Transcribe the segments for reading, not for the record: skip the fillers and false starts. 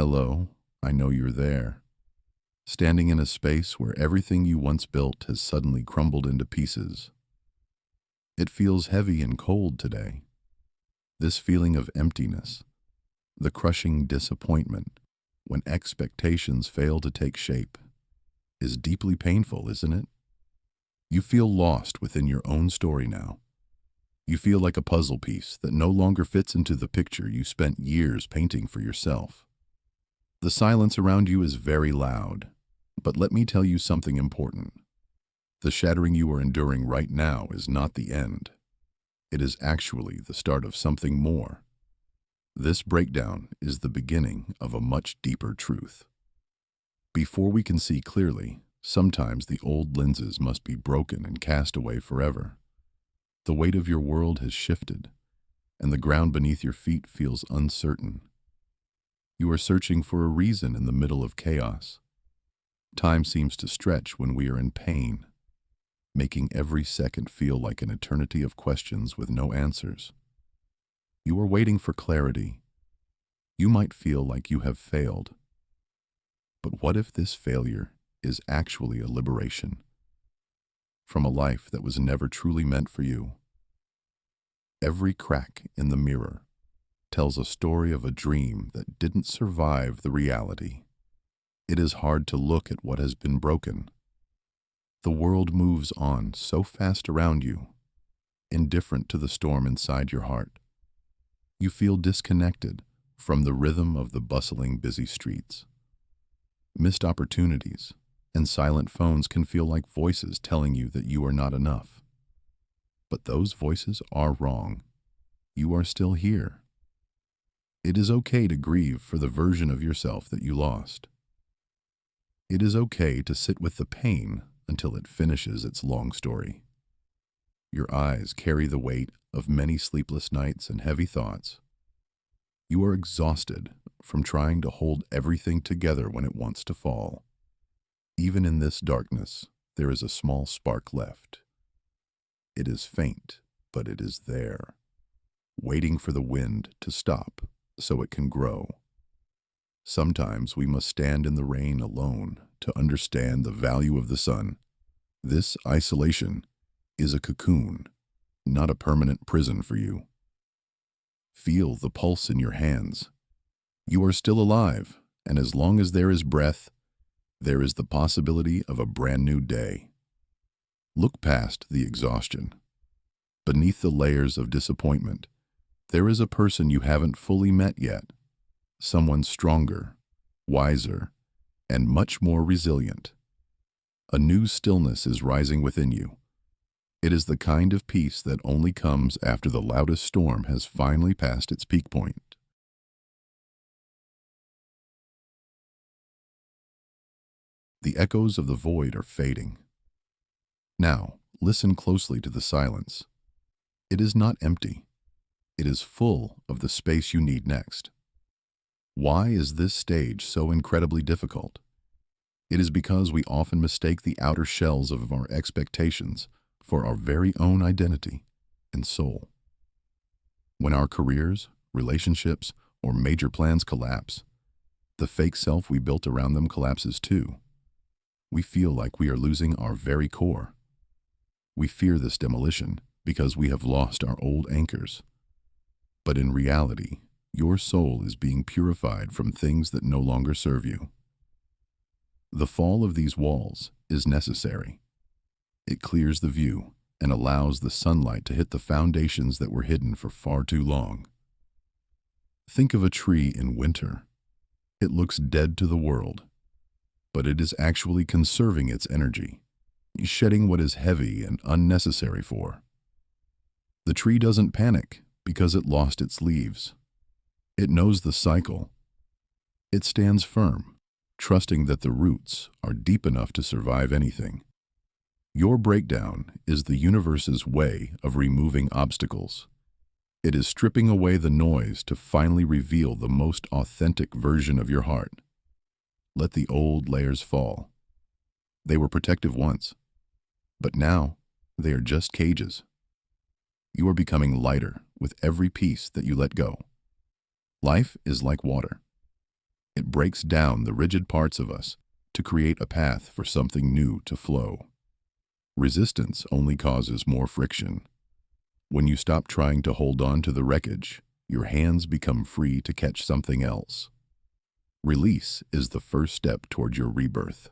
Hello, I know you're there. Standing in a space where everything you once built has suddenly crumbled into pieces. It feels heavy and cold today. This feeling of emptiness, the crushing disappointment when expectations fail to take shape, is deeply painful, isn't it? You feel lost within your own story now. You feel like a puzzle piece that no longer fits into the picture you spent years painting for yourself. The silence around you is very loud, but let me tell you something important. The shattering you are enduring right now is not the end. It is actually the start of something more. This breakdown is the beginning of a much deeper truth. Before we can see clearly, sometimes the old lenses must be broken and cast away forever. The weight of your world has shifted, and the ground beneath your feet feels uncertain. You are searching for a reason in the middle of chaos. Time seems to stretch when we are in pain, making every second feel like an eternity of questions with no answers. You are waiting for clarity. You might feel like you have failed. But what if this failure is actually a liberation from a life that was never truly meant for you? Every crack in the mirror tells a story of a dream that didn't survive the reality. It is hard to look at what has been broken. The world moves on so fast around you, indifferent to the storm inside your heart. You feel disconnected from the rhythm of the bustling, busy streets. Missed opportunities and silent phones can feel like voices telling you that you are not enough. But those voices are wrong. You are still here. It is okay to grieve for the version of yourself that you lost. It is okay to sit with the pain until it finishes its long story. Your eyes carry the weight of many sleepless nights and heavy thoughts. You are exhausted from trying to hold everything together when it wants to fall. Even in this darkness, there is a small spark left. It is faint, but it is there, waiting for the wind to stop so it can grow. Sometimes we must stand in the rain alone to understand the value of the sun. This isolation is a cocoon, not a permanent prison for you. Feel the pulse in your hands. You are still alive, and as long as there is breath, there is the possibility of a brand new day. Look past the exhaustion. Beneath the layers of disappointment, there is a person you haven't fully met yet, someone stronger, wiser, and much more resilient. A new stillness is rising within you. It is the kind of peace that only comes after the loudest storm has finally passed its peak point. The echoes of the void are fading. Now, listen closely to the silence. It is not empty. It is full of the space you need next. Why is this stage so incredibly difficult? It is because we often mistake the outer shells of our expectations for our very own identity and soul. When our careers, relationships, or major plans collapse, the fake self we built around them collapses too. We feel like we are losing our very core. We fear this demolition because we have lost our old anchors. But in reality, your soul is being purified from things that no longer serve you. The fall of these walls is necessary. It clears the view and allows the sunlight to hit the foundations that were hidden for far too long. Think of a tree in winter. It looks dead to the world, but it is actually conserving its energy, shedding what is heavy and unnecessary for. The tree doesn't panic because it lost its leaves. It knows the cycle. It stands firm, trusting that the roots are deep enough to survive anything. Your breakdown is the universe's way of removing obstacles. It is stripping away the noise to finally reveal the most authentic version of your heart. Let the old layers fall. They were protective once, but now they are just cages. You are becoming lighter with every piece that you let go. Life is like water. It breaks down the rigid parts of us to create a path for something new to flow. Resistance only causes more friction. When you stop trying to hold on to the wreckage, your hands become free to catch something else. Release is the first step toward your rebirth.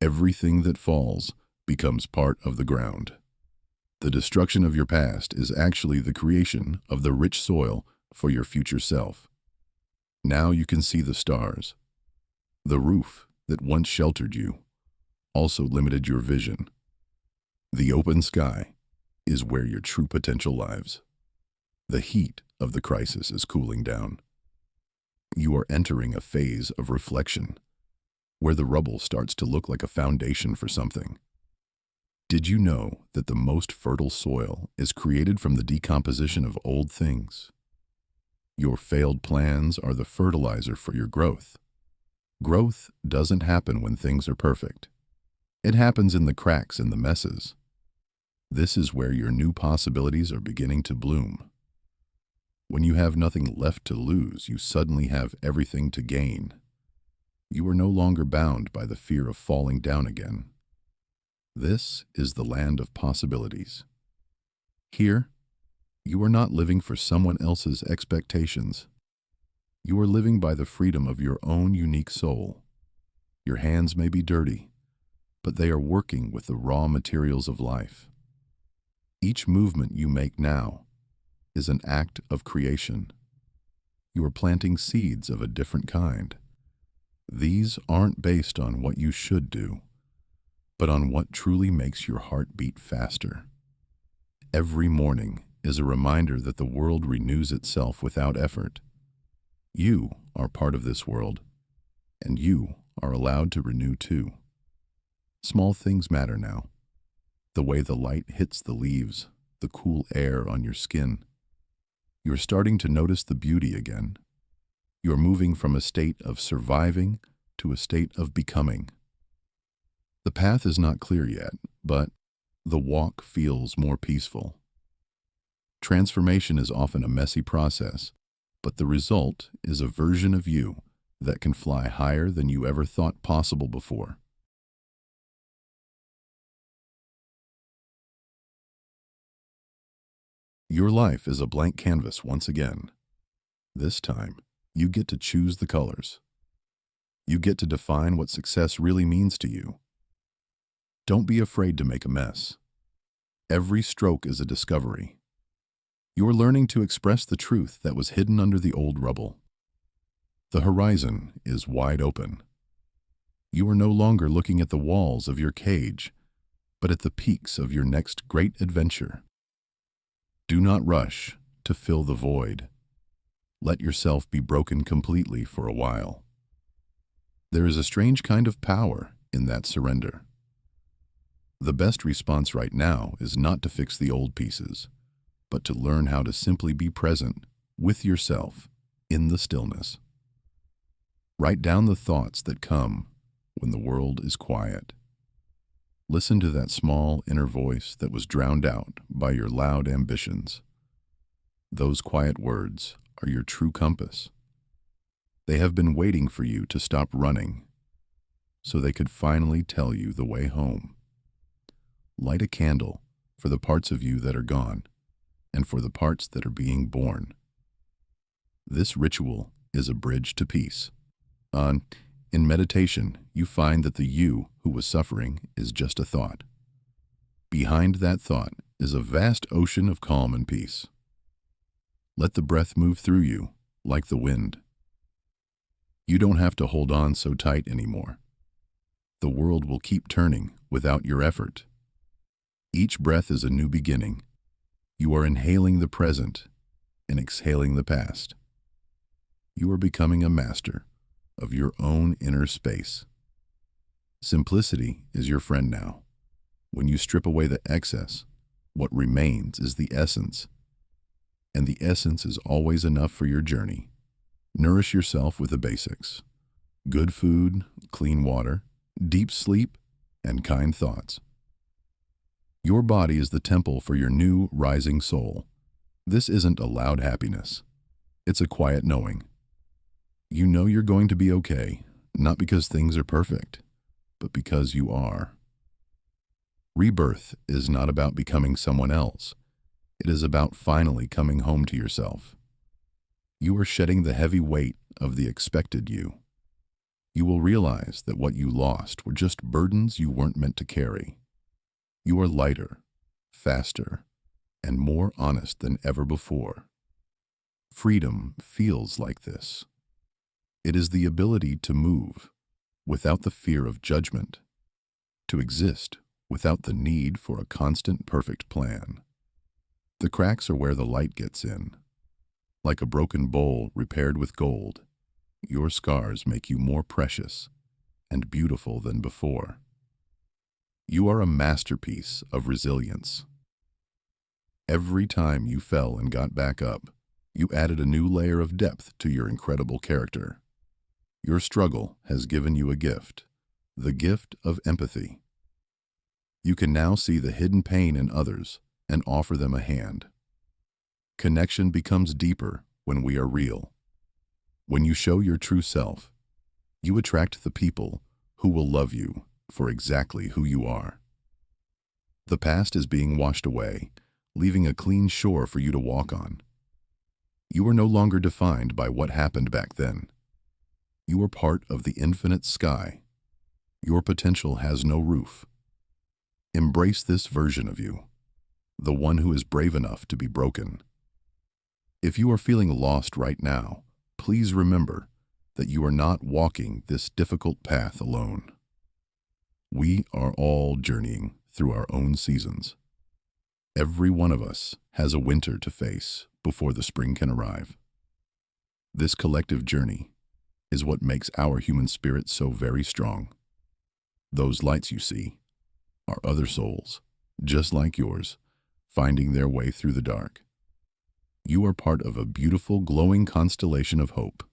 Everything that falls becomes part of the ground. The destruction of your past is actually the creation of the rich soil for your future self. Now you can see the stars. The roof that once sheltered you also limited your vision. The open sky is where your true potential lies. The heat of the crisis is cooling down. You are entering a phase of reflection, where the rubble starts to look like a foundation for something. Did you know that the most fertile soil is created from the decomposition of old things? Your failed plans are the fertilizer for your growth. Growth doesn't happen when things are perfect. It happens in the cracks and the messes. This is where your new possibilities are beginning to bloom. When you have nothing left to lose, you suddenly have everything to gain. You are no longer bound by the fear of falling down again. This is the land of possibilities. Here, you are not living for someone else's expectations. You are living by the freedom of your own unique soul. Your hands may be dirty, but they are working with the raw materials of life. Each movement you make now is an act of creation. You are planting seeds of a different kind. These aren't based on what you should do, but on what truly makes your heart beat faster. Every morning is a reminder that the world renews itself without effort. You are part of this world, and you are allowed to renew too. Small things matter now. The way the light hits the leaves, the cool air on your skin. You're starting to notice the beauty again. You're moving from a state of surviving to a state of becoming. The path is not clear yet, but the walk feels more peaceful. Transformation is often a messy process, but the result is a version of you that can fly higher than you ever thought possible before. Your life is a blank canvas once again. This time, you get to choose the colors. You get to define what success really means to you. Don't be afraid to make a mess. Every stroke is a discovery. You are learning to express the truth that was hidden under the old rubble. The horizon is wide open. You are no longer looking at the walls of your cage, but at the peaks of your next great adventure. Do not rush to fill the void. Let yourself be broken completely for a while. There is a strange kind of power in that surrender. The best response right now is not to fix the old pieces, but to learn how to simply be present with yourself in the stillness. Write down the thoughts that come when the world is quiet. Listen to that small inner voice that was drowned out by your loud ambitions. Those quiet words are your true compass. They have been waiting for you to stop running, so they could finally tell you the way home. Light a candle for the parts of you that are gone, and for the parts that are being born. This ritual is a bridge to peace. In meditation, you find that the you who was suffering is just a thought. Behind that thought is a vast ocean of calm and peace. Let the breath move through you like the wind. You don't have to hold on so tight anymore. The world will keep turning without your effort. Each breath is a new beginning. You are inhaling the present and exhaling the past. You are becoming a master of your own inner space. Simplicity is your friend now. When you strip away the excess, what remains is the essence. And the essence is always enough for your journey. Nourish yourself with the basics: good food, clean water, deep sleep, and kind thoughts. Your body is the temple for your new rising soul. This isn't a loud happiness. It's a quiet knowing. You know you're going to be okay, not because things are perfect, but because you are. Rebirth is not about becoming someone else. It is about finally coming home to yourself. You are shedding the heavy weight of the expected you. You will realize that what you lost were just burdens you weren't meant to carry. You are lighter, faster, and more honest than ever before. Freedom feels like this. It is the ability to move without the fear of judgment, to exist without the need for a constant perfect plan. The cracks are where the light gets in. Like a broken bowl repaired with gold, your scars make you more precious and beautiful than before. You are a masterpiece of resilience. Every time you fell and got back up, you added a new layer of depth to your incredible character. Your struggle has given you a gift, the gift of empathy. You can now see the hidden pain in others and offer them a hand. Connection becomes deeper when we are real. When you show your true self, you attract the people who will love you for exactly who you are. The past is being washed away, leaving a clean shore for you to walk on. You are no longer defined by what happened back then. You are part of the infinite sky. Your potential has no roof. Embrace this version of you, the one who is brave enough to be broken. If you are feeling lost right now, please remember that you are not walking this difficult path alone. We are all journeying through our own seasons. Every one of us has a winter to face before the spring can arrive. This collective journey is what makes our human spirit so very strong. Those lights you see are other souls, just like yours, finding their way through the dark. You are part of a beautiful, glowing constellation of hope.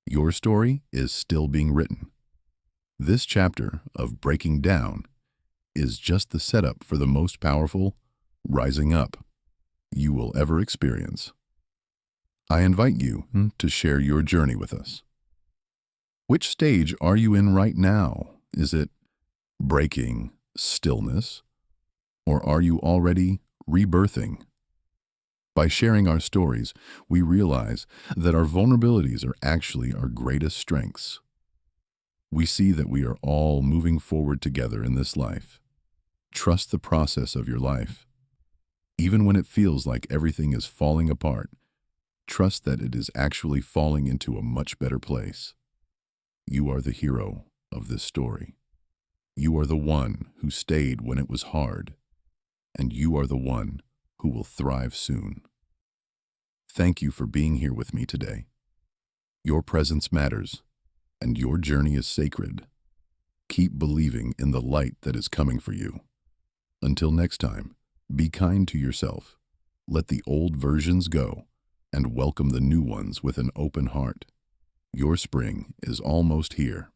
Your story is still being written. This chapter of breaking down is just the setup for the most powerful rising up you will ever experience. I invite you to share your journey with us. Which stage are you in right now? Is it breaking stillness, or are you already rebirthing? By sharing our stories, we realize that our vulnerabilities are actually our greatest strengths. We see that we are all moving forward together in this life. Trust the process of your life. Even when it feels like everything is falling apart, trust that it is actually falling into a much better place. You are the hero of this story. You are the one who stayed when it was hard, and you are the one who will thrive soon. Thank you for being here with me today. Your presence matters, and your journey is sacred. Keep believing in the light that is coming for you. Until next time, be kind to yourself. Let the old versions go, and welcome the new ones with an open heart. Your spring is almost here.